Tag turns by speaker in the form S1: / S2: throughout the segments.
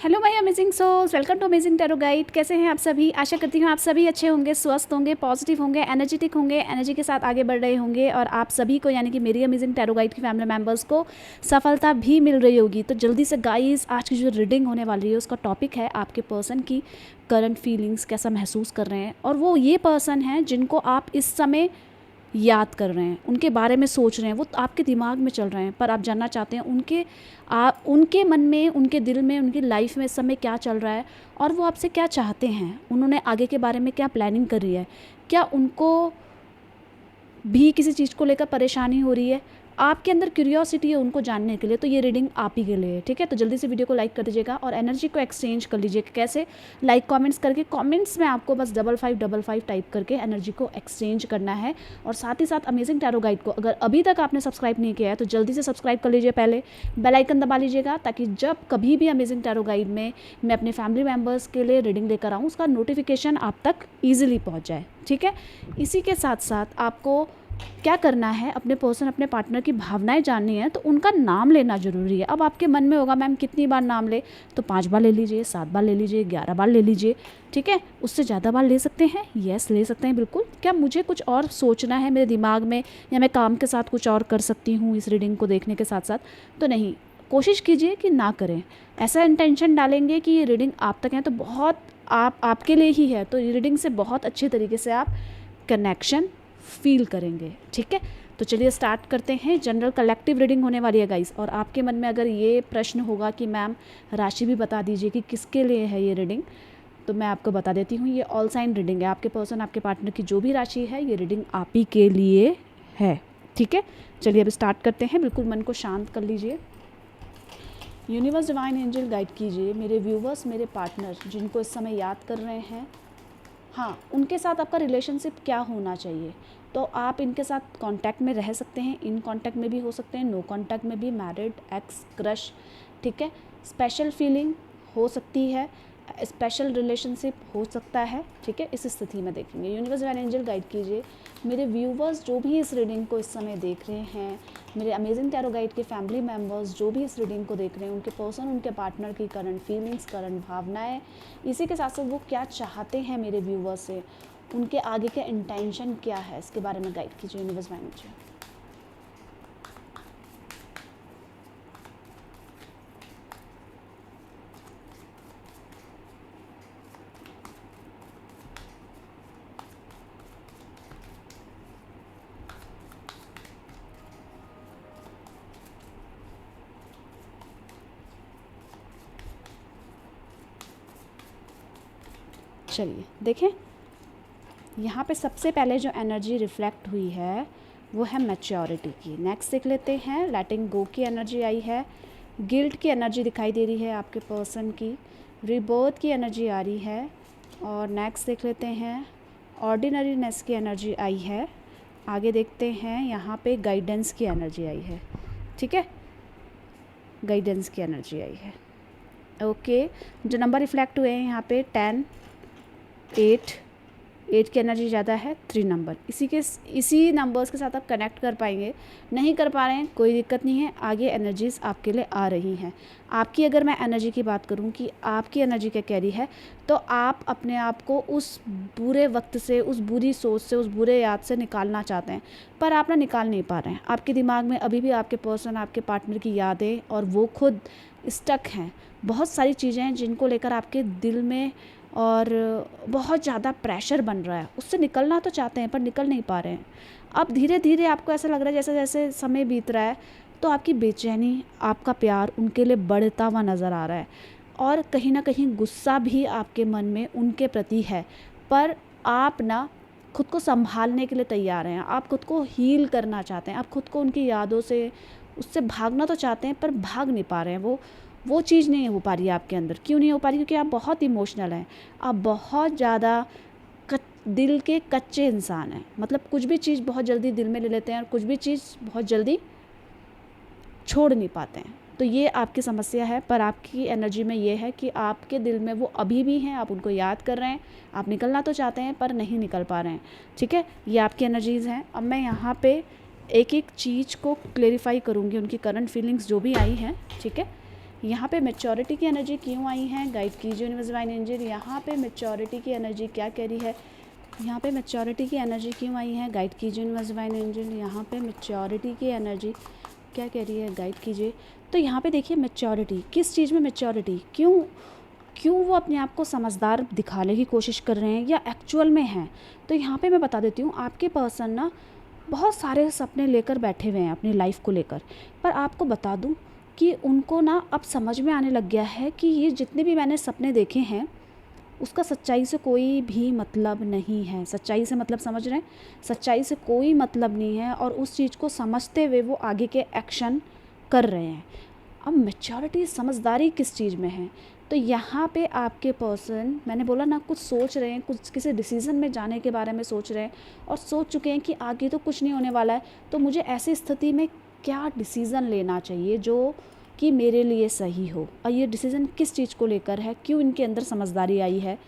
S1: Hello my amazing souls, welcome to amazing tarot guide. कैसे हैं आप सभी? आशा करती हूँ आप सभी अच्छे होंगे, स्वस्थ होंगे, पॉजिटिव होंगे, एनर्जेटिक होंगे, एनर्जी के साथ आगे बढ़ रहे होंगे और आप सभी को यानी कि मेरी अमेजिंग टैरो गाइड की फैमिली मेंबर्स को सफलता भी मिल रही होगी। तो जल्दी से गाइस, आज की जो रीडिंग होने वाली है उसका टॉपिक है आपके पर्सन की करंट फीलिंग्स, कैसा महसूस कर रहे हैं। और वो ये पर्सन हैं जिनको आप इस समय याद कर रहे हैं, उनके बारे में सोच रहे हैं, वो आपके दिमाग में चल रहे हैं, पर आप जानना चाहते हैं उनके मन में, उनके दिल में, उनकी लाइफ में इस समय क्या चल रहा है और वो आपसे क्या चाहते हैं, उन्होंने आगे के बारे में क्या प्लानिंग कर रही है, क्या उनको भी किसी चीज़ को लेकर परेशानी हो रही है। आपके अंदर क्यूरियोसिटी है उनको जानने के लिए, तो ये रीडिंग आप ही के लिए है। ठीक है, तो जल्दी से वीडियो को लाइक कर दीजिएगा और एनर्जी को एक्सचेंज कर लीजिए। कैसे? लाइक कमेंट्स करके, कमेंट्स में आपको बस 5555 टाइप करके एनर्जी को एक्सचेंज करना है। और साथ ही साथ अमेजिंग टैरो गाइड को अगर अभी तक आपने सब्सक्राइब नहीं किया है तो जल्दी से सब्सक्राइब कर लीजिए। पहले बेल आइकन दबा लीजिएगा ताकि जब कभी भी अमेजिंग टैरो गाइड में मैं अपने फैमिली मेम्बर्स के लिए रीडिंग लेकर आऊँ उसका नोटिफिकेशन आप तक ईजिली पहुँच जाए। ठीक है, इसी के साथ साथ आपको क्या करना है, अपने पर्सन, अपने पार्टनर की भावनाएं जाननी है तो उनका नाम लेना ज़रूरी है। अब आपके मन में होगा मैम कितनी बार नाम ले, तो 5 बार ले लीजिए, 7 बार ले लीजिए, 11 बार ले लीजिए। ठीक है, उससे ज़्यादा बार ले सकते हैं, यस ले सकते हैं बिल्कुल। क्या मुझे कुछ और सोचना है मेरे दिमाग में, या मैं काम के साथ कुछ और कर सकती हूँ इस रीडिंग को देखने के साथ साथ? तो नहीं, कोशिश कीजिए कि ना करें। ऐसा इंटेंशन डालेंगे कि ये रीडिंग आप तक है तो बहुत आपके लिए ही है, तो ये रीडिंग से बहुत अच्छे तरीके से आप कनेक्शन फील करेंगे। ठीक है, तो चलिए स्टार्ट करते हैं। जनरल कलेक्टिव रीडिंग होने वाली है गाइस। और आपके मन में अगर ये प्रश्न होगा कि मैम राशि भी बता दीजिए कि किसके लिए है ये रीडिंग, तो मैं आपको बता देती हूँ, ये ऑल साइन रीडिंग है। आपके पर्सन, आपके पार्टनर की जो भी राशि है ये रीडिंग आप ही के लिए है। ठीक है, चलिए अब स्टार्ट करते हैं। बिल्कुल मन को शांत कर लीजिए। यूनिवर्स, डिवाइन एंजल गाइड कीजिए मेरे व्यूवर्स, मेरे पार्टनर जिनको इस समय याद कर रहे हैं, हाँ उनके साथ आपका रिलेशनशिप क्या होना चाहिए। तो आप इनके साथ कांटेक्ट में रह सकते हैं, इन कांटेक्ट में भी हो सकते हैं, नो कांटेक्ट में भी, मैरिड, एक्स, क्रश। ठीक है, स्पेशल फीलिंग हो सकती है, स्पेशल रिलेशनशिप हो सकता है। ठीक है, इस स्थिति में देखेंगे। यूनिवर्स डिवाइन एंजल गाइड कीजिए मेरे व्यूवर्स जो भी इस रीडिंग को इस समय देख रहे हैं, मेरे अमेजिंग टैरो गाइड के फैमिली मेम्बर्स जो भी इस रीडिंग को देख रहे हैं, उनके पर्सन, उनके पार्टनर की करंट फीलिंग्स, करंट भावनाएं, इसी के साथ साथ वो क्या चाहते हैं मेरे व्यूवर्स से, उनके आगे के इंटेंशन क्या है, इसके बारे में गाइड कीजिए यूनिवर्स डिवाइन एंजल। चलिए देखें, यहाँ पे सबसे पहले जो एनर्जी रिफ्लेक्ट हुई है वो है मैच्योरिटी की। नेक्स्ट देख लेते हैं, लेटिंग गो की एनर्जी आई है, गिल्ट की एनर्जी दिखाई दे रही है आपके पर्सन की, रिबर्थ की एनर्जी आ रही है, और नेक्स्ट देख लेते हैं ऑर्डिनरीनेस की एनर्जी आई है। आगे देखते हैं, यहाँ पे गाइडेंस की एनर्जी आई है। ठीक है, गाइडेंस की एनर्जी आई है। ओके, जो नंबर रिफ्लेक्ट हुए हैं यहाँ पे 10, 8 की एनर्जी ज़्यादा है, 3 नंबर। इसी नंबर्स के साथ आप कनेक्ट कर पाएंगे। नहीं कर पा रहे हैं कोई दिक्कत नहीं है, आगे एनर्जीज आपके लिए आ रही हैं। आपकी अगर मैं एनर्जी की बात करूं कि आपकी एनर्जी क्या कह रही है, तो आप अपने आप को उस बुरे वक्त से, उस बुरी सोच से, उस बुरे याद से निकालना चाहते हैं, पर आप ना निकाल नहीं पा रहे हैं। आपके दिमाग में अभी भी आपके पर्सन, आपके पार्टनर की यादें और वो खुद स्टक हैं। बहुत सारी चीज़ें हैं जिनको लेकर आपके दिल में और बहुत ज़्यादा प्रेशर बन रहा है, उससे निकलना तो चाहते हैं पर निकल नहीं पा रहे हैं। अब धीरे धीरे आपको ऐसा लग रहा है जैसे जैसे समय बीत रहा है तो आपकी बेचैनी, आपका प्यार उनके लिए बढ़ता हुआ नज़र आ रहा है, और कहीं ना कहीं गुस्सा भी आपके मन में उनके प्रति है, पर आप ना खुद को संभालने के लिए तैयार हैं। आप खुद को हील करना चाहते हैं, आप खुद को उनकी यादों से, उससे भागना तो चाहते हैं पर भाग नहीं पा रहे हैं। वो चीज़ नहीं हो पा रही है आपके अंदर। क्यों नहीं हो पा रही? क्योंकि आप बहुत इमोशनल हैं, आप बहुत ज़्यादा दिल के कच्चे इंसान हैं। मतलब कुछ भी चीज़ बहुत जल्दी दिल में ले लेते हैं और कुछ भी चीज़ बहुत जल्दी छोड़ नहीं पाते हैं। तो ये आपकी समस्या है, पर आपकी एनर्जी में ये है कि आपके दिल में वो अभी भी हैं, आप उनको याद कर रहे हैं, आप निकलना तो चाहते हैं पर नहीं निकल पा रहे हैं। ठीक है, ये आपकी एनर्जीज़ हैं। अब मैं यहाँ पे एक एक चीज़ को क्लेरिफाई करूँगी, उनकी करंट फीलिंग्स जो भी आई हैं। ठीक है, यहाँ पे मैच्योरिटी की एनर्जी क्यों आई है, गाइड कीजिए यूनिवर्स डिवाइन एंजल। यहाँ पे मैच्योरिटी की एनर्जी क्या कह रही है, यहाँ पे मैच्योरिटी की एनर्जी क्यों आई है, गाइड कीजिए यूनिवर्स डिवाइन एंजल। यहाँ पे मैच्योरिटी की एनर्जी क्या कह रही है, गाइड कीजिए। तो यहाँ पे देखिए मैच्योरिटी, किस चीज़ में मैच्योरिटी, क्यों वो अपने आप को समझदार दिखाने की कोशिश कर रहे हैं या एक्चुअल में हैं। तो यहाँ पे मैं बता देती हूँ, आपके पर्सन ना बहुत सारे सपने लेकर बैठे हुए हैं अपनी लाइफ को लेकर, पर आपको बता दूँ कि उनको ना अब समझ में आने लग गया है कि ये जितने भी मैंने सपने देखे हैं उसका सच्चाई से कोई भी मतलब नहीं है। सच्चाई से मतलब समझ रहे हैं, सच्चाई से कोई मतलब नहीं है, और उस चीज़ को समझते हुए वो आगे के एक्शन कर रहे हैं। अब मैच्योरिटी, समझदारी किस चीज़ में है, तो यहाँ पे आपके पर्सन, मैंने बोला ना, कुछ सोच रहे हैं, कुछ किसी डिसीज़न में जाने के बारे में सोच रहे हैं और सोच चुके हैं कि आगे तो कुछ नहीं होने वाला है, तो मुझे ऐसी स्थिति में क्या डिसीज़न लेना चाहिए जो कि मेरे लिए सही हो। और ये डिसीज़न किस चीज़ को लेकर है, क्यों इनके अंदर समझदारी आई है,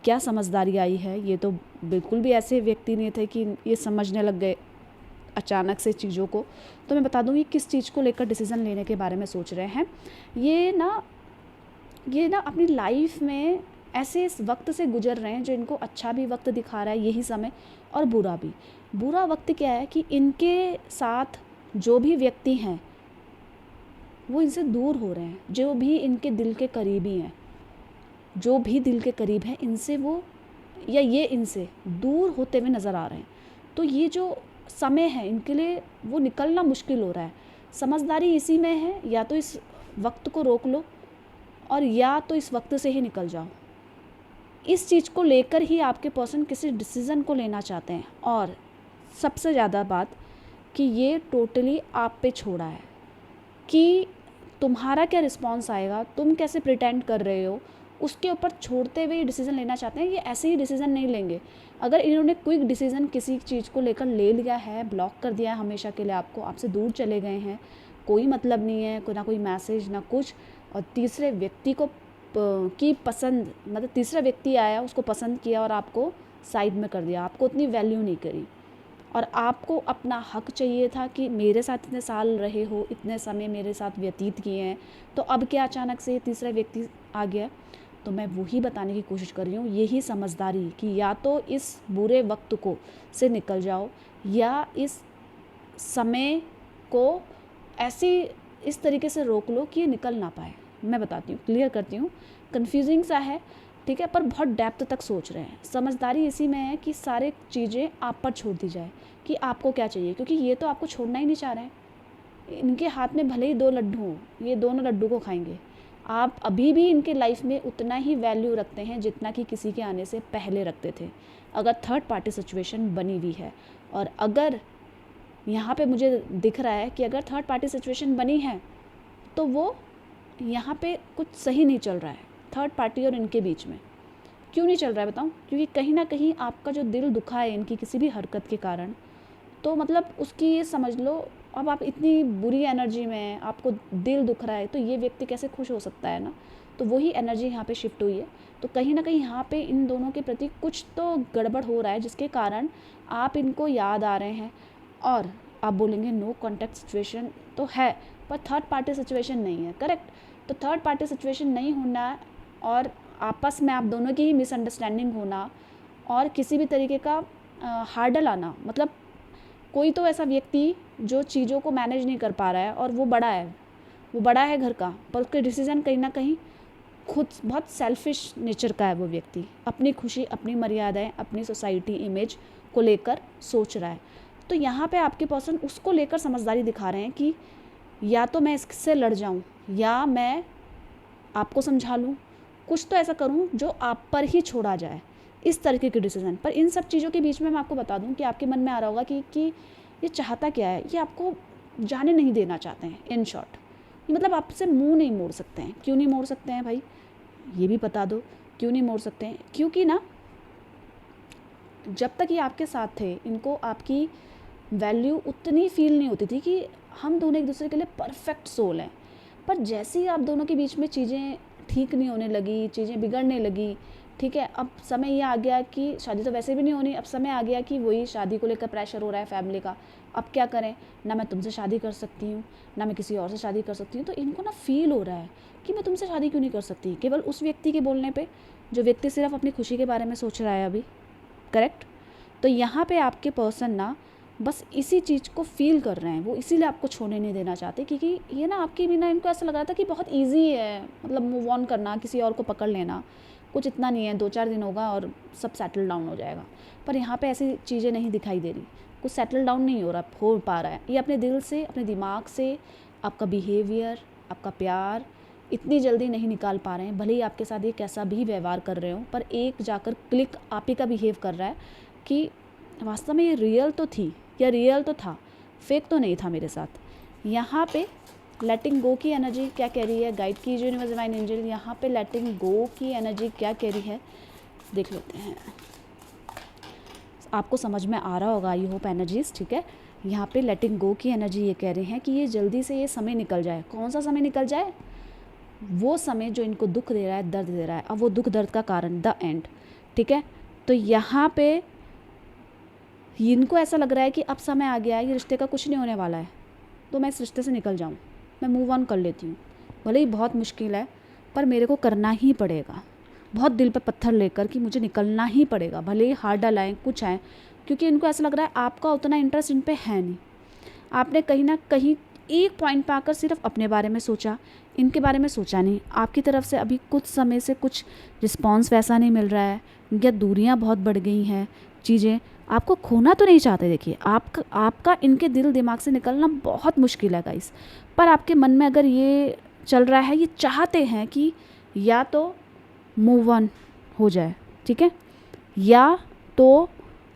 S1: क्या समझदारी आई है। ये तो बिल्कुल भी ऐसे व्यक्ति नहीं थे कि ये समझने लग गए अचानक से चीज़ों को। तो मैं बता दूँ ये किस चीज़ को लेकर डिसीज़न लेने के बारे में सोच रहे हैं। ये ना अपनी लाइफ में ऐसे इस वक्त से गुजर रहे हैं जो इनको अच्छा भी वक्त दिखा रहा है यही समय, और बुरा भी। बुरा वक्त क्या है कि इनके साथ जो भी व्यक्ति हैं वो इनसे दूर हो रहे हैं, जो भी इनके दिल के करीबी हैं, जो भी दिल के करीब हैं, इनसे वो या ये इनसे दूर होते हुए नज़र आ रहे हैं। तो ये जो समय है इनके लिए वो निकलना मुश्किल हो रहा है। समझदारी इसी में है, या तो इस वक्त को रोक लो और या तो इस वक्त से ही निकल जाओ। इस चीज़ को लेकर ही आपके पर्सन किसी डिसीज़न को लेना चाहते हैं। और सबसे ज़्यादा बात कि ये टोटली आप पे छोड़ा है कि तुम्हारा क्या रिस्पॉन्स आएगा, तुम कैसे प्रिटेंड कर रहे हो, उसके ऊपर छोड़ते हुए ये डिसीज़न लेना चाहते हैं। ये ऐसे ही डिसीज़न नहीं लेंगे। अगर इन्होंने क्विक डिसीज़न किसी चीज़ को लेकर ले लिया है, ब्लॉक कर दिया है हमेशा के लिए, आपको, आपसे दूर चले गए हैं, कोई मतलब नहीं है, ना कोई मैसेज ना कुछ, और तीसरे व्यक्ति को की पसंद, मतलब तीसरा व्यक्ति आया, उसको पसंद किया और आपको साइड में कर दिया, आपको उतनी वैल्यू नहीं करी, और आपको अपना हक चाहिए था कि मेरे साथ इतने साल रहे हो, इतने समय मेरे साथ व्यतीत किए हैं, तो अब क्या अचानक से तीसरा व्यक्ति आ गया। तो मैं वही बताने की कोशिश कर रही हूँ, यही समझदारी कि या तो इस बुरे वक्त को से निकल जाओ, या इस समय को ऐसी इस तरीके से रोक लो कि ये निकल ना पाए। मैं बताती हूँ, क्लियर करती हूँ, कन्फ्यूजिंग सा है, ठीक है, पर बहुत डेप्थ तक सोच रहे हैं। समझदारी इसी में है कि सारे चीज़ें आप पर छोड़ दी जाए कि आपको क्या चाहिए, क्योंकि ये तो आपको छोड़ना ही नहीं चाह रहे हैं। इनके हाथ में भले ही 2 लड्डू हों, ये दोनों लड्डू को खाएंगे। आप अभी भी इनके लाइफ में उतना ही वैल्यू रखते हैं जितना कि किसी के आने से पहले रखते थे, अगर थर्ड पार्टी सिचुएशन बनी हुई है। और अगर यहाँ पे मुझे दिख रहा है कि अगर थर्ड पार्टी सिचुएशन बनी है तो वो यहाँ पे कुछ सही नहीं चल रहा है थर्ड पार्टी और इनके बीच में। क्यों नहीं चल रहा है बताऊँ? क्योंकि कहीं ना कहीं आपका जो दिल दुखा है इनकी किसी भी हरकत के कारण, तो मतलब उसकी ये समझ लो, अब आप इतनी बुरी एनर्जी में हैं, आपको दिल दुख रहा है, तो ये व्यक्ति कैसे खुश हो सकता है ना। तो वही एनर्जी यहाँ पे शिफ्ट हुई है। तो कहीं ना कहीं यहाँ पे इन दोनों के प्रति कुछ तो गड़बड़ हो रहा है, जिसके कारण आप इनको याद आ रहे हैं। और आप बोलेंगे नो कॉन्टैक्ट सिचुएशन तो है, पर थर्ड पार्टी सिचुएशन नहीं है, करेक्ट। तो थर्ड पार्टी सिचुएशन नहीं होना और आपस में आप दोनों की ही मिसअंडरस्टैंडिंग होना और किसी भी तरीके का हार्डल आना, मतलब कोई तो ऐसा व्यक्ति जो चीज़ों को मैनेज नहीं कर पा रहा है, और वो बड़ा है घर का, पर उसके डिसीज़न कहीं ना कहीं खुद बहुत सेल्फिश नेचर का है। वो व्यक्ति अपनी खुशी, अपनी मर्यादाएं, अपनी सोसाइटी इमेज को लेकर सोच रहा है। तो यहाँ पे आपके पर्सन उसको लेकर समझदारी दिखा रहे हैं कि या तो मैं इससे लड़ जाऊँ, या मैं आपको समझा लूँ, कुछ तो ऐसा करूँ जो आप पर ही छोड़ा जाए, इस तरीके के डिसीज़न। पर इन सब चीज़ों के बीच में मैं आपको बता दूँ कि आपके मन में आ रहा होगा कि ये चाहता क्या है, ये आपको जाने नहीं देना चाहते हैं। इन शॉर्ट, मतलब आपसे मुंह नहीं मोड़ सकते हैं। क्यों नहीं मोड़ सकते हैं भाई, ये भी बता दो क्यों नहीं मोड़ सकते हैं? क्योंकि ना जब तक ये आपके साथ थे, इनको आपकी वैल्यू उतनी फील नहीं होती थी कि हम दोनों एक दूसरे के लिए परफेक्ट सोल हैं। पर जैसे ही आप दोनों के बीच में चीज़ें ठीक नहीं होने लगी, चीज़ें बिगड़ने लगी, ठीक है, अब समय ये आ गया कि शादी तो वैसे भी नहीं होनी, अब समय आ गया कि वही शादी को लेकर प्रेशर हो रहा है फैमिली का। अब क्या करें, ना मैं तुमसे शादी कर सकती हूँ, ना मैं किसी और से शादी कर सकती हूँ। तो इनको ना फील हो रहा है कि मैं तुमसे शादी क्यों नहीं कर सकती, केवल उस व्यक्ति के बोलने पे जो व्यक्ति सिर्फ अपनी खुशी के बारे में सोच रहा है अभी, करेक्ट। तो यहाँ पे आपके पर्सन ना बस इसी चीज़ को फील कर रहे हैं, वो इसीलिए आपको छोड़ने नहीं देना चाहते, क्योंकि ये ना आपके बिना इनको ऐसा लग रहा था कि बहुत ईजी है, मतलब मूव ऑन करना, किसी और को पकड़ लेना, कुछ इतना नहीं है, 2-4 दिन होगा और सब सेटल डाउन हो जाएगा। पर यहाँ पे ऐसी चीज़ें नहीं दिखाई दे रही, कुछ सेटल डाउन नहीं हो पा रहा है। ये अपने दिल से, अपने दिमाग से आपका बिहेवियर, आपका प्यार इतनी जल्दी नहीं निकाल पा रहे हैं। भले ही आपके साथ ये कैसा भी व्यवहार कर रहे हो, पर एक जाकर क्लिक आप ही का बिहेव कर रहा है कि वास्तव में ये रियल तो थी या रियल तो था, फेक तो नहीं था मेरे साथ। यहाँ पे लेटिंग गो की एनर्जी क्या कह रही है, गाइड कीजिए यूनिवर्स डिवाइन एंजल, यहाँ पे लेटिंग गो की एनर्जी क्या कह रही है देख लेते हैं। आपको समझ में आ रहा होगा, आई होप एनर्जीज, ठीक है। यहाँ पे लेटिंग गो की एनर्जी ये कह रहे हैं कि ये जल्दी से ये समय निकल जाए। कौन सा समय निकल जाए? वो समय जो इनको दुख दे रहा है, दर्द दे रहा है। अब वो दुख दर्द का कारण द एंड, ठीक है। तो यहाँ पे इनको ऐसा लग रहा है कि अब समय आ गया है, ये रिश्ते का कुछ नहीं होने वाला है, तो मैं इस रिश्ते से निकल जाऊँ, मैं मूव ऑन कर लेती हूँ। भले ही बहुत मुश्किल है, पर मेरे को करना ही पड़ेगा, बहुत दिल पे पत्थर लेकर कि मुझे निकलना ही पड़ेगा, भले ही हार्ड आए कुछ आए, क्योंकि इनको ऐसा लग रहा है आपका उतना इंटरेस्ट इन पे है नहीं। आपने कहीं ना कहीं एक पॉइंट पे आकर सिर्फ अपने बारे में सोचा, इनके बारे में सोचा नहीं। आपकी तरफ से अभी कुछ समय से कुछ रिस्पॉन्स वैसा नहीं मिल रहा है, या दूरियां बहुत बढ़ गई हैं चीज़ें। आपको खोना तो नहीं चाहते, देखिए आपका इनके दिल दिमाग से निकलना बहुत मुश्किल है गाइस। पर आपके मन में अगर ये चल रहा है, ये चाहते हैं कि या तो मूव ऑन हो जाए, ठीक है, या तो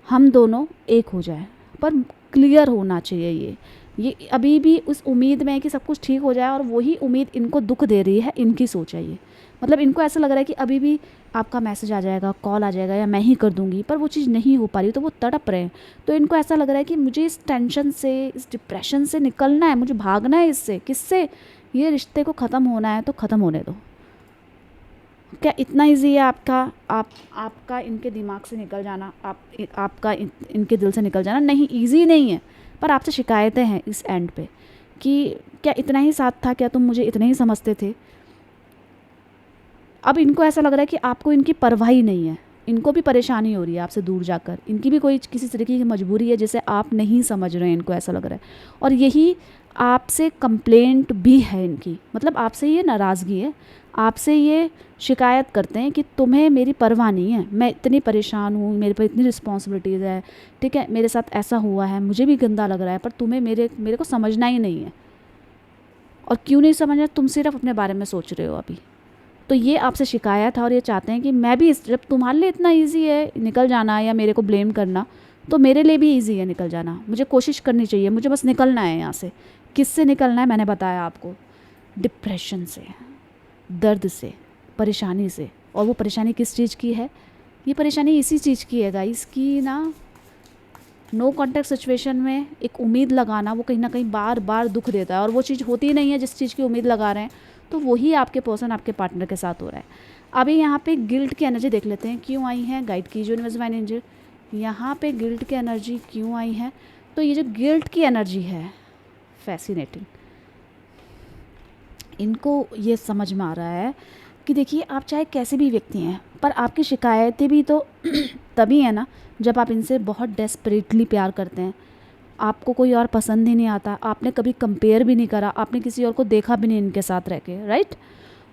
S1: हम दोनों एक हो जाए। पर क्लियर होना चाहिए ये अभी भी उस उम्मीद में है कि सब कुछ ठीक हो जाए, और वही उम्मीद इनको दुख दे रही है, इनकी सोच है ये। मतलब इनको ऐसा लग रहा है कि अभी भी आपका मैसेज आ जाएगा, कॉल आ जाएगा, या मैं ही कर दूंगी, पर वो चीज़ नहीं हो पा रही, तो वो तड़प रहे हैं। तो इनको ऐसा लग रहा है कि मुझे इस टेंशन से, इस डिप्रेशन से निकलना है, मुझे भागना है इससे। किससे? ये रिश्ते को ख़त्म होना है तो ख़त्म होने दो। क्या इतना इजी है आपका इनके दिमाग से निकल जाना, आपका इनके दिल से निकल जाना? नहीं, इजी नहीं है। पर आपसे शिकायतें हैं इस एंड पे कि क्या इतना ही साथ था, क्या तुम मुझे इतने ही समझते थे? अब इनको ऐसा लग रहा है कि आपको इनकी परवाह ही नहीं है, इनको भी परेशानी हो रही है आपसे दूर जाकर, इनकी भी कोई किसी तरीके की मजबूरी है जिसे आप नहीं समझ रहे हैं, इनको ऐसा लग रहा है। और यही आपसे कंप्लेंट भी है इनकी, मतलब आपसे ये नाराज़गी है, आपसे ये शिकायत करते हैं कि तुम्हें मेरी परवाह नहीं है, मैं इतनी परेशान हूँ, मेरे पर इतनी रिस्पॉन्सिबिलिटीज़ है, ठीक है, मेरे साथ ऐसा हुआ है, मुझे भी गंदा लग रहा है, पर तुम्हें मेरे को समझना ही नहीं है। और क्यों नहीं समझना? तुम सिर्फ अपने बारे में सोच रहे हो अभी। तो ये आपसे शिकायत है, और ये चाहते हैं कि मैं भी, जब तुम्हारे लिए इतना ईजी है निकल जाना या मेरे को ब्लेम करना, तो मेरे लिए भी ईजी है निकल जाना। मुझे कोशिश करनी चाहिए, मुझे बस निकलना है यहाँ से। किससे निकलना है? मैंने बताया आपको, डिप्रेशन से, दर्द से, परेशानी से। और वो परेशानी किस चीज़ की है? ये परेशानी इसी चीज़ की है गाइस, कि ना नो कॉन्टैक्ट सिचुएशन में एक उम्मीद लगाना, वो कहीं ना कहीं बार बार दुख देता है, और वो चीज़ होती नहीं है जिस चीज़ की उम्मीद लगा रहे हैं। तो वही आपके पर्सन, आपके पार्टनर के साथ हो रहा है। अभी यहाँ पे गिल्ट की एनर्जी देख लेते हैं क्यों आई है, गाइड कीजिए यूनिवर्स डिवाइन एंजल। यहाँ पे गिल्ट की एनर्जी क्यों आई है? तो ये जो गिल्ट की एनर्जी है, फैसिनेटिंग, इनको ये समझ में आ रहा है कि देखिए आप चाहे कैसे भी व्यक्ति हैं, पर आपकी शिकायतें भी तो तभी है ना जब आप इनसे बहुत डेस्परेटली प्यार करते हैं। आपको कोई और पसंद ही नहीं आता, आपने कभी कंपेयर भी नहीं करा, आपने किसी और को देखा भी नहीं इनके साथ रह के, राइट।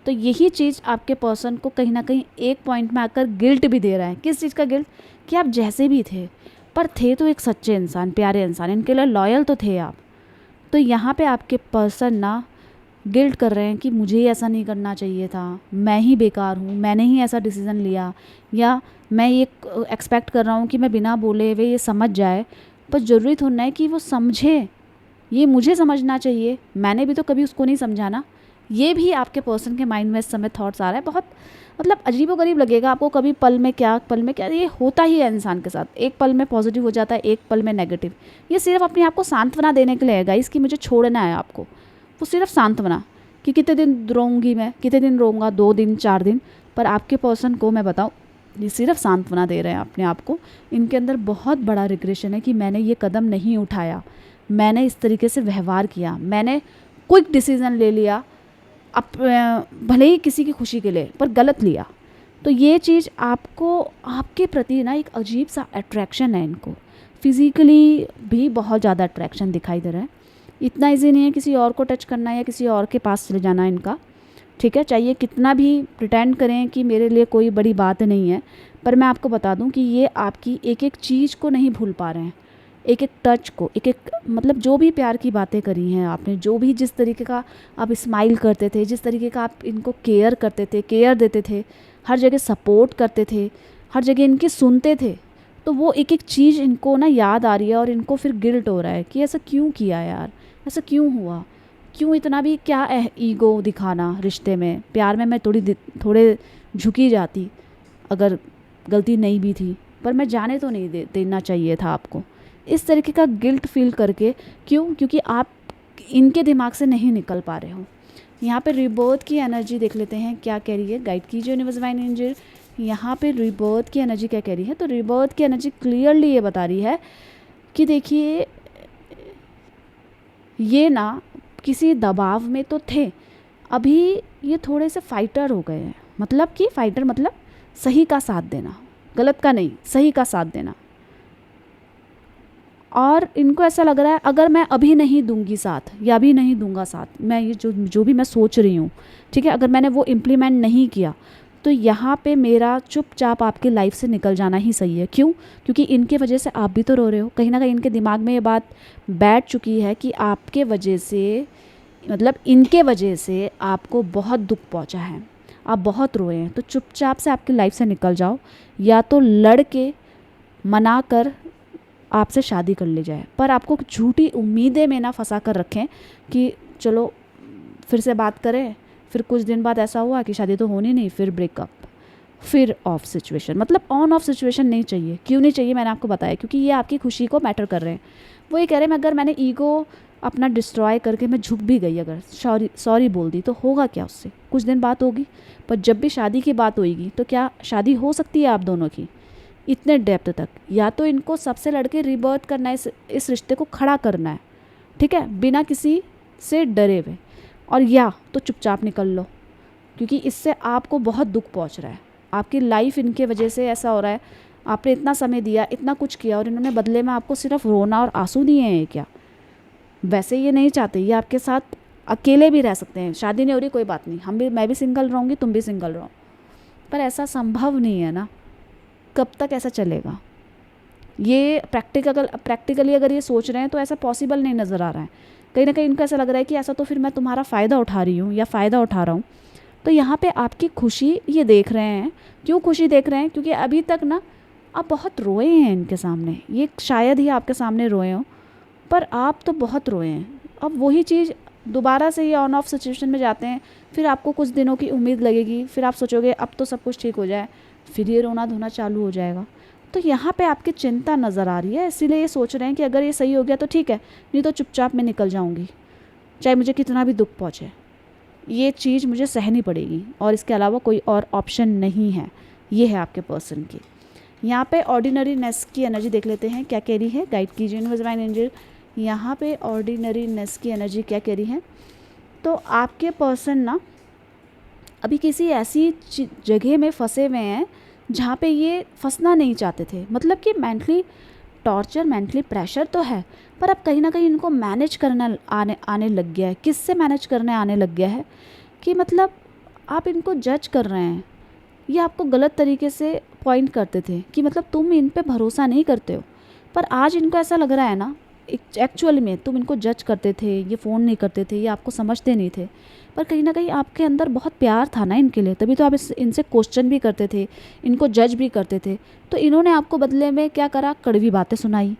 S1: तो यही चीज़ आपके पर्सन को कहीं ना कहीं एक पॉइंट में आकर गिल्ट भी दे रहा है। किस चीज़ का गिल्ट? कि आप जैसे भी थे, पर थे तो एक सच्चे इंसान, प्यारे इंसान, इनके लिए लॉयल तो थे आप। तो यहाँ पे आपके पर्सन ना गिल्ट कर रहे हैं कि मुझे ही ऐसा नहीं करना चाहिए था, मैं ही बेकार हूँ, मैंने ही ऐसा डिसीज़न लिया, या मैं ये एक्सपेक्ट कर रहा हूँ कि मैं बिना बोले हुए ये समझ जाए। पर ज़रूरी थोड़ा है कि वो समझे, ये मुझे समझना चाहिए, मैंने भी तो कभी उसको नहीं समझा ना। ये भी आपके पर्सन के माइंड में इस समय थॉट्स आ रहा है। बहुत मतलब अजीबोगरीब लगेगा आपको, कभी पल में क्या, ये होता ही है इंसान के साथ। एक पल में पॉजिटिव हो जाता है, एक पल में नेगेटिव। ये सिर्फ अपने आप को सांत्वना देने के लिए है गाइस, कि मुझे छोड़ना है आपको, वो सिर्फ सांत्वना, कि कितने दिन रोऊंगी मैं, कितने दिन रोऊंगा, 2 दिन 4 दिन। पर आपके पर्सन को मैं बताऊँ, ये सिर्फ सांत्वना दे रहे हैं अपने आप को। इनके अंदर बहुत बड़ा रिग्रेशन है कि मैंने ये कदम नहीं उठाया, मैंने इस तरीके से व्यवहार किया, मैंने क्विक डिसीज़न ले लिया, भले ही किसी की खुशी के लिए, पर गलत लिया। तो ये चीज़ आपको, आपके प्रति ना एक अजीब सा अट्रैक्शन है इनको, फिज़िकली भी बहुत ज़्यादा अट्रैक्शन दिखाई दे रहा है। इतना इजी नहीं है किसी और को टच करना या किसी और के पास चले जाना इनका, ठीक है। चाहिए कितना भी प्रिटेंड करें कि मेरे लिए कोई बड़ी बात नहीं है, पर मैं आपको बता दूं कि ये आपकी एक एक चीज़ को नहीं भूल पा रहे हैं, एक एक टच को, एक एक मतलब जो भी प्यार की बातें करी हैं आपने, जो भी जिस तरीके का आप स्माइल करते थे, जिस तरीके का आप इनको केयर करते थे, केयर देते थे, हर जगह सपोर्ट करते थे, हर जगह इनकी सुनते थे, तो वो एक एक चीज़ इनको ना याद आ रही है और इनको फिर गिल्ट हो रहा है कि ऐसा क्यों किया यार, ऐसा क्यों हुआ, क्यों इतना भी क्या ईगो दिखाना रिश्ते में, प्यार में मैं थोड़े झुकी जाती अगर गलती नहीं भी थी, पर मैं जाने तो नहीं देना चाहिए था आपको, इस तरीके का गिल्ट फील करके। क्यों? क्योंकि आप इनके दिमाग से नहीं निकल पा रहे हो। यहाँ पे रिबर्थ की एनर्जी देख लेते हैं क्या कह रही है, गाइड कीजिए यूनिवर्स डिवाइन एंजल। यहाँ पे रिबर्थ की एनर्जी क्या कह रही है, तो रिबर्थ की एनर्जी क्लियरली ये बता रही है कि देखिए ये ना किसी दबाव में तो थे, अभी ये थोड़े से फाइटर हो गए हैं। मतलब कि फाइटर मतलब सही का साथ देना, गलत का नहीं, सही का साथ देना। और इनको ऐसा लग रहा है अगर मैं अभी नहीं दूंगी साथ या अभी नहीं दूंगा साथ, मैं ये जो भी मैं सोच रही हूँ, ठीक है, अगर मैंने वो इम्प्लीमेंट नहीं किया तो यहाँ पे मेरा चुपचाप आपकी लाइफ से निकल जाना ही सही है। क्यों? क्योंकि इनके वजह से आप भी तो रो रहे हो, कहीं ना कहीं इनके दिमाग में ये बात बैठ चुकी है कि आपके वजह से, मतलब इनके वजह से आपको बहुत दुख पहुँचा है, आप बहुत रोए हैं, तो चुपचाप से आपकी लाइफ से निकल जाओ, या तो लड़ के मना कर आपसे शादी कर ली जाए, पर आपको झूठी उम्मीदें में ना फंसा कर रखें कि चलो फिर से बात करें, फिर कुछ दिन बाद ऐसा हुआ कि शादी तो होनी नहीं, फिर ब्रेकअप, फिर ऑफ सिचुएशन। मतलब ऑन ऑफ सिचुएशन नहीं चाहिए। क्यों नहीं चाहिए मैंने आपको बताया, क्योंकि ये आपकी खुशी को मैटर कर रहे हैं। वो ये कह रहे हैं अगर मैंने ईगो अपना डिस्ट्रॉय करके मैं झुक भी गई, अगर सॉरी बोल दी, तो होगा क्या उससे, कुछ दिन बात होगी, पर जब भी शादी की बात होगी तो क्या शादी हो सकती है आप दोनों की इतने डेप्थ तक? या तो इनको सबसे लड़के रिबर्थ करना है, इस रिश्ते को खड़ा करना है, ठीक है, बिना किसी से डरे हुए, और या तो चुपचाप निकल लो, क्योंकि इससे आपको बहुत दुख पहुंच रहा है। आपकी लाइफ इनके वजह से ऐसा हो रहा है, आपने इतना समय दिया, इतना कुछ किया, और इन्होंने बदले में आपको सिर्फ रोना और आंसू दिए हैं क्या? वैसे ये नहीं चाहते, ये आपके साथ अकेले भी रह सकते हैं, शादी नहीं हो रही कोई बात नहीं, मैं भी सिंगल रहूँगी, तुम भी सिंगल रहो, पर ऐसा संभव नहीं है ना। कब तक ऐसा चलेगा? ये प्रैक्टिकली अगर ये सोच रहे हैं तो ऐसा पॉसिबल नहीं नज़र आ रहा है। कहीं ना कहीं इनको ऐसा लग रहा है कि ऐसा तो फिर मैं तुम्हारा फ़ायदा उठा रही हूँ या फ़ायदा उठा रहा हूँ। तो यहाँ पे आपकी खुशी ये देख रहे हैं। क्यों खुशी देख रहे हैं? क्योंकि अभी तक ना आप बहुत रोए हैं इनके सामने, ये शायद ही आपके सामने रोए हों, पर आप तो बहुत रोए हैं। अब वही चीज़ दोबारा से ये ऑन ऑफ सिचुएशन में जाते हैं, फिर आपको कुछ दिनों की उम्मीद लगेगी, फिर आप सोचोगे अब तो सब कुछ ठीक हो जाए, फिर ये रोना धोना चालू हो जाएगा। तो यहाँ पे आपकी चिंता नज़र आ रही है, इसीलिए ये सोच रहे हैं कि अगर ये सही हो गया तो ठीक है, नहीं तो चुपचाप मैं निकल जाऊँगी, चाहे मुझे कितना भी दुख पहुँचे, ये चीज़ मुझे सहनी पड़ेगी और इसके अलावा कोई और ऑप्शन नहीं है। ये है आपके पर्सन की। यहाँ पे ऑर्डिनरीनेस की एनर्जी देख लेते हैं क्या कह रही है, गाइड कीजिए यूनिवर्स डिवाइन एंजल। यहाँ पे ऑर्डिनरीनेस की एनर्जी क्या कह रही है, तो आपके पर्सन ना अभी किसी ऐसी जगह में फंसे हुए हैं जहाँ पे ये फंसना नहीं चाहते थे। मतलब कि मेंटली टॉर्चर, मेंटली प्रेशर तो है, पर अब कहीं ना कहीं इनको मैनेज करना आने लग गया है। किससे मैनेज करने आने लग गया है कि मतलब आप इनको जज कर रहे हैं, ये आपको गलत तरीके से पॉइंट करते थे कि मतलब तुम इन पे भरोसा नहीं करते हो, पर आज इनको ऐसा लग रहा है ना एक्चुअल में तुम इनको जज करते थे, ये फ़ोन नहीं करते थे, ये आपको समझते नहीं थे, पर कहीं ना कहीं आपके अंदर बहुत प्यार था ना इनके लिए, तभी तो आप इनसे क्वेश्चन भी करते थे, इनको जज भी करते थे। तो इन्होंने आपको बदले में क्या करा, कड़वी बातें सुनाई,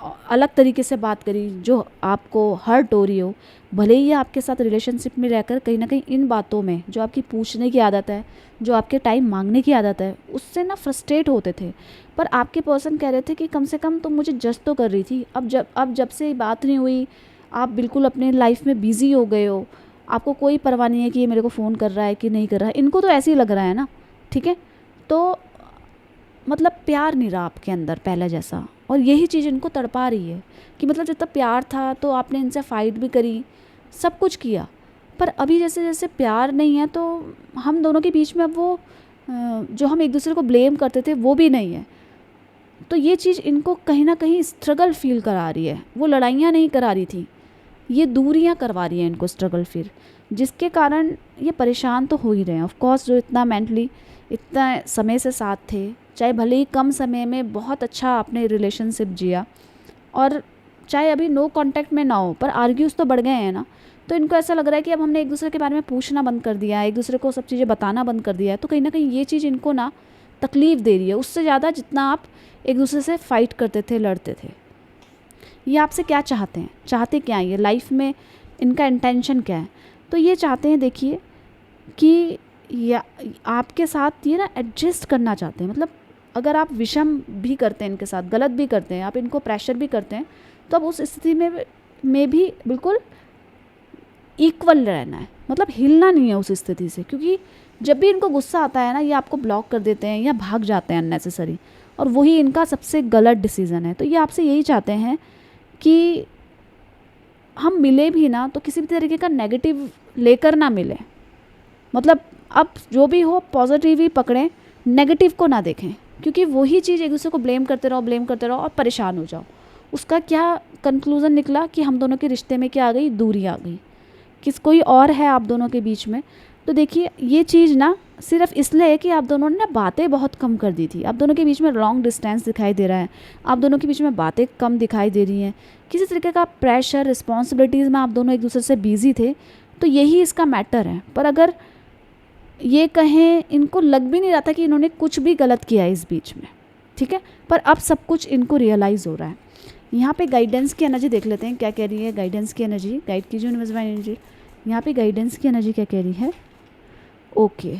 S1: अलग तरीके से बात करी जो आपको हर्ट हो रही हो। भले ही आपके साथ रिलेशनशिप में रहकर कहीं ना कहीं इन बातों में, जो आपकी पूछने की आदत है, जो आपके टाइम मांगने की आदत है, उससे ना फ्रस्ट्रेट होते थे। पर आपके पर्सन कह रहे थे कि कम से कम तुम मुझे जज तो कर रही थी, अब जब से बात नहीं हुई, आप बिल्कुल अपने लाइफ में बिज़ी हो गए हो, आपको कोई परवाह नहीं है कि ये मेरे को फ़ोन कर रहा है कि नहीं कर रहा है। इनको तो ऐसे ही लग रहा है ना, ठीक है। तो मतलब प्यार नहीं रहा आपके अंदर पहले जैसा, और यही चीज़ इनको तड़पा रही है कि मतलब जितना प्यार था तो आपने इनसे फ़ाइट भी करी, सब कुछ किया, पर अभी जैसे जैसे प्यार नहीं है तो हम दोनों के बीच में अब वो जो हम एक दूसरे को ब्लेम करते थे वो भी नहीं है। तो ये चीज़ इनको कहीं ना कहीं स्ट्रगल फील करा रही है। वो लड़ाइयाँ नहीं करा रही थी, ये दूरियां करवा रही हैं इनको स्ट्रगल फिर, जिसके कारण ये परेशान तो हो ही रहे हैं। ऑफ कोर्स जो इतना मेंटली इतना समय से साथ थे, चाहे भले ही कम समय में बहुत अच्छा अपने रिलेशनशिप जिया, और चाहे अभी नो कांटेक्ट में ना हो, पर आर्ग्यूज़ तो बढ़ गए हैं ना। तो इनको ऐसा लग रहा है कि अब हमने एक दूसरे के बारे में पूछना बंद कर दिया है, एक दूसरे को सब चीज़ें बताना बंद कर दिया है, तो कहीं ना कहीं ये चीज़ इनको ना तकलीफ़ दे रही है, उससे ज़्यादा जितना आप एक दूसरे से फ़ाइट करते थे, लड़ते थे। ये आपसे क्या चाहते हैं, चाहते क्या हैं ये लाइफ में, इनका इंटेंशन क्या है? तो ये चाहते हैं, देखिए, कि या आपके साथ ये ना एडजस्ट करना चाहते हैं। मतलब अगर आप विषम भी करते हैं इनके साथ, गलत भी करते हैं, आप इनको प्रेशर भी करते हैं, तो अब उस स्थिति में भी बिल्कुल इक्वल रहना है, मतलब हिलना नहीं है उस स्थिति से। क्योंकि जब भी इनको गुस्सा आता है ना, ये आपको ब्लॉक कर देते हैं या भाग जाते हैं अननेसेसरी, और वही इनका सबसे गलत डिसीज़न है। तो ये आपसे यही चाहते हैं कि हम मिले भी ना तो किसी भी तरीके का नेगेटिव लेकर ना मिले। मतलब अब जो भी हो पॉजिटिव ही पकड़ें, नेगेटिव को ना देखें, क्योंकि वही चीज़ एक दूसरे को ब्लेम करते रहो और परेशान हो जाओ। उसका क्या कंक्लूज़न निकला कि हम दोनों के रिश्ते में क्या आ गई, दूरी आ गई, कोई और है आप दोनों के बीच में। तो देखिए, ये चीज़ ना सिर्फ इसलिए है कि आप दोनों ने ना बातें बहुत कम कर दी थी। आप दोनों के बीच में लॉन्ग डिस्टेंस दिखाई दे रहा है, आप दोनों के बीच में बातें कम दिखाई दे रही हैं, किसी तरीके का प्रेशर, रिस्पॉन्सिबिलिटीज़ में आप दोनों एक दूसरे से बिजी थे। तो यही इसका मैटर है। पर अगर ये कहें, इनको लग भी नहीं रहा था कि इन्होंने कुछ भी गलत किया है इस बीच में, ठीक है, पर अब सब कुछ इनको रियलाइज़ हो रहा है। यहाँ पे गाइडेंस की एनर्जी देख लेते हैं क्या कह रही है। गाइडेंस की एनर्जी, गाइड कीजिए यूनिवर्स बाय एनर्जी। यहाँ पे गाइडेंस की एनर्जी क्या कह रही है। ओके,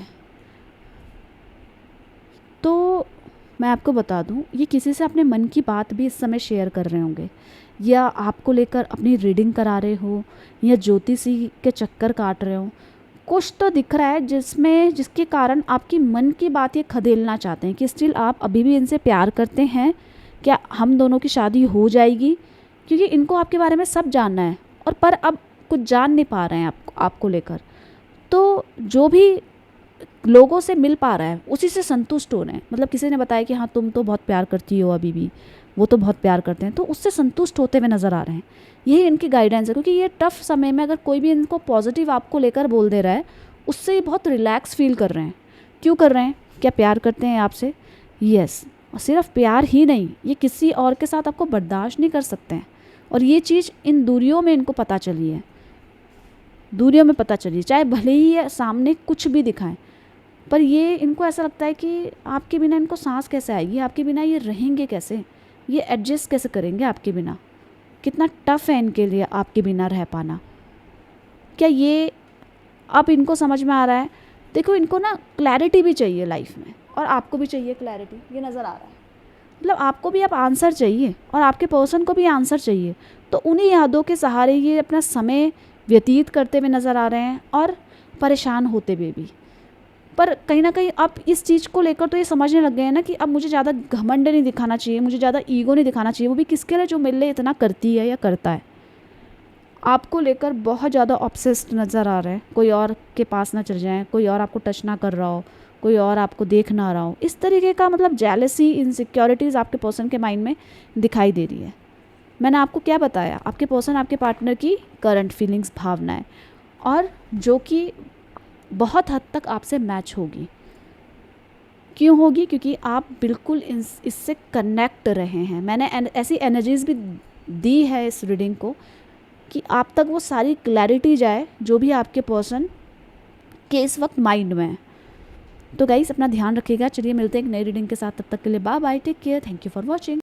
S1: तो मैं आपको बता दूं, ये किसी से अपने मन की बात भी इस समय शेयर कर रहे होंगे, या आपको लेकर अपनी रीडिंग करा रहे हो, या ज्योतिषी के चक्कर काट रहे हो। कुछ तो दिख रहा है जिसके कारण आपकी मन की बात ये खदेलना चाहते हैं कि स्टिल आप अभी भी इनसे प्यार करते हैं, क्या हम दोनों की शादी हो जाएगी। क्योंकि इनको आपके बारे में सब जानना है, और पर अब कुछ जान नहीं पा रहे हैं आपको लेकर। तो जो भी लोगों से मिल पा रहा है उसी से संतुष्ट हो रहे हैं। मतलब किसी ने बताया कि हाँ तुम तो बहुत प्यार करती हो अभी भी, वो तो बहुत प्यार करते हैं, तो उससे संतुष्ट होते हुए नज़र आ रहे हैं। यही इनकी गाइडेंस है। क्योंकि ये टफ समय में अगर कोई भी इनको पॉजिटिव आपको लेकर बोल दे रहा है, उससे ये बहुत रिलैक्स फील कर रहे हैं। क्यों कर रहे हैं? क्या प्यार करते हैं आपसे? यस। और सिर्फ प्यार ही नहीं, ये किसी और के साथ आपको बर्दाश्त नहीं कर सकते हैं। और ये चीज़ इन दूरियों में इनको पता चली है, दूरियों में पता चली, चाहे भले ही ये सामने कुछ भी दिखाएं, पर ये इनको ऐसा लगता है कि आपके बिना इनको सांस कैसे आएगी, आपके बिना ये रहेंगे कैसे, ये एडजस्ट कैसे करेंगे आपके बिना। कितना टफ़ है इनके लिए आपके बिना रह पाना। क्या ये अब इनको समझ में आ रहा है? देखो, इनको ना क्लैरिटी भी चाहिए लाइफ में, और आपको भी चाहिए क्लैरिटी, ये नज़र आ रहा है। मतलब आपको भी अब आंसर चाहिए, और आपके पर्सन को भी आंसर चाहिए। तो उन्हीं यादों के सहारे ये अपना समय व्यतीत करते हुए नज़र आ रहे हैं, और परेशान होते हुए भी। पर कहीं ना कहीं अब इस चीज़ को लेकर तो ये समझने लग गए हैं ना कि अब मुझे ज़्यादा घमंड नहीं दिखाना चाहिए, मुझे ज़्यादा ईगो नहीं दिखाना चाहिए। वो भी किसके लिए, जो मेरे लिए इतना करती है या करता है। आपको लेकर बहुत ज़्यादा ऑब्सेस्ड नज़र आ रहा है। कोई और के पास ना चल जाए, कोई और आपको टच ना कर रहा हो, कोई और आपको देख ना रहा हो, इस तरीके का मतलब जेलसी, इनसिक्योरिटीज़ आपके पर्सन के माइंड में दिखाई दे रही है। मैंने आपको क्या बताया, आपके पर्सन आपके पार्टनर की करंट फीलिंग्स, भावनाएं, और जो कि बहुत हद तक आपसे मैच होगी। क्यों होगी? क्योंकि आप बिल्कुल इससे कनेक्ट रहे हैं। मैंने ऐसी एनर्जीज़ भी दी है इस रीडिंग को कि आप तक वो सारी क्लैरिटी जाए जो भी आपके पर्सन के इस वक्त माइंड में है। तो गाइस, अपना ध्यान रखिएगा। चलिए मिलते हैं एक नई रीडिंग के साथ, तब तक के लिए bye bye, take care, thank you for watching.